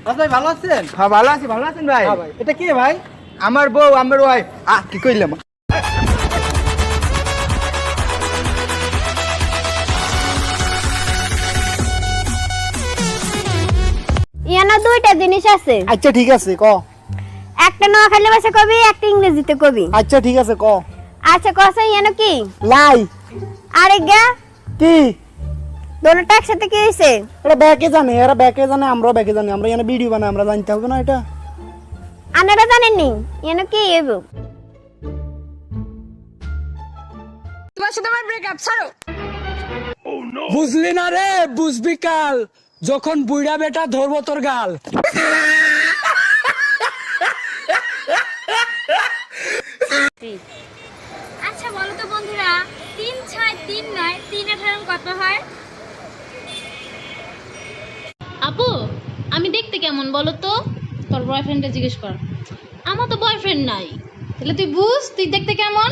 ভাই ভালো আছেন? হ্যাঁ ভালো আছি, ভালো আছেন ভাই? হ্যাঁ ভাই। এটা কে ভাই? আমার বউ, আমার ওয়াইফ। কি কইলাম? ইয়ানা দুইটা জিনিস আছে। আচ্ছা ঠিক আছে ক। একটা নোয়াখালী ভাষা কবি, একটা ইংরেজিতে কবি। আচ্ছা ঠিক আছে ক। আচ্ছা কসা ইয়ানো কি? লাই। আরে গা কি? দোনোটা একসাথে কি হইছে? এটা ব্যাকে জানে, এরা ব্যাকে জানে, আমরাও ব্যাকে জানি। আমরা এখানে ভিডিও বানাই, আমরা জানতে হবে না এটা? আনারা জানেননি ইয়ানো কি এবো? তোমার সাথে আমার ব্রেকআপ, ছাড়ো। বুঝলি না রে, বুঝবি কাল যখন বুইড়া বেটা ধরবো তোর গাল। আচ্ছা বলো তো বন্ধুরা, 3 6 3 9 3 18 কত হয়? আপু, আমি দেখতে কেমন বলো তো? তোর বয়ফ্রেন্ডে জিজ্ঞেস কর। আমার তো বয়ফ্রেন্ড নাই, তাহলে তুই বুঝ তুই দেখতে কেমন।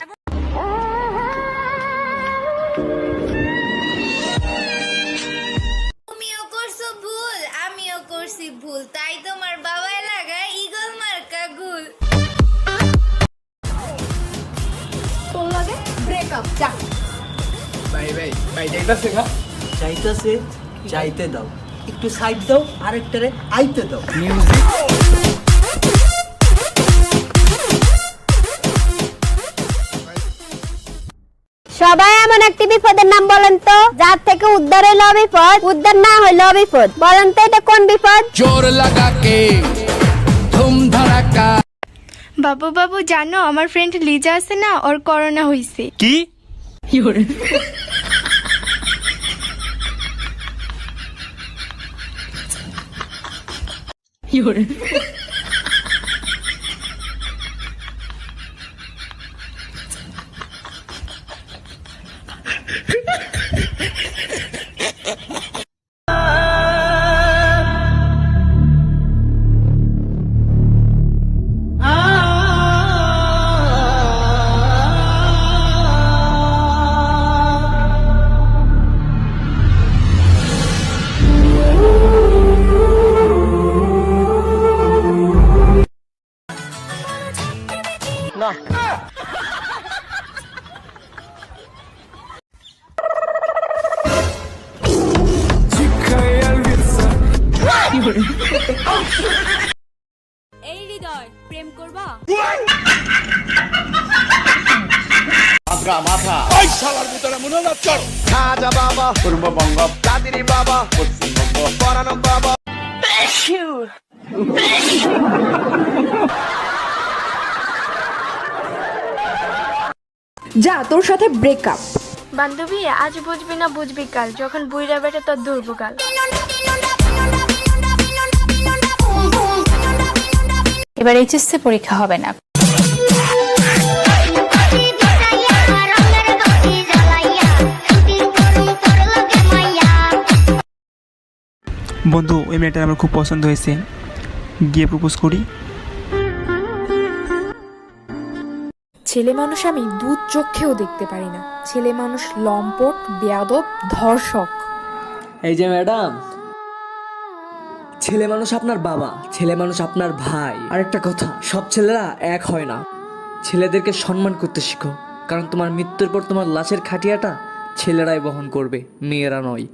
তুমিও করছো ভুল, আমিও করছি ভুল, তাই তোমার বাবা লাগায় ঈগল মার্কা গুল। তোর লাগে ব্রেকআপ যা। ভাই ভাই ভাই যাইতাছে না? চাইতেছে চাইতে দাও, একটু সাইড দাও, আরেকটারে আইতে দাও। সবাই এমন একটি বিপদের নাম বলেন তো, যার থেকে উদ্ধার হইলো বিপদ, উদ্ধার না হইলো বিপদ। বলেন তো এটা কোন বিপদ? জোর লাগা কে ধুম ধড়াকা। বাবু বাবু জানো, আমার ফ্রেন্ড লিজা আছে না, ওর করোনা হইছে। কি? এই হৃদয়, প্রেম করবা? যা, তোর সাথে ব্রেকআপ। বান্ধবী আজ বুঝবি না বুঝবি কাল, যখন বুইড়া বেটা তোর ধরবো গাল। এবার এইচএসসি পরীক্ষা হবে না। বন্ধু, ওই মেয়েটা আমার খুব পছন্দ হয়েছে, গিয়ে প্রপোজ করি। ছেলে মানুষ আমি দুধ চোখেও দেখতে পারি না। ছেলে মানুষ লম্পট, বেয়াদব, ধর্ষক। এই যে ম্যাডাম, ছেলে মানুষ আপনার বাবা, ছেলে মানুষ আপনার ভাই। আর একটা কথা, সব ছেলেরা এক হয় না। ছেলেদেরকে সম্মান করতে শিখো, কারণ তোমার মৃত্যুর পর তোমার লাশের খাটিয়াটা ছেলেরাই বহন করবে, মেয়েরা নয়।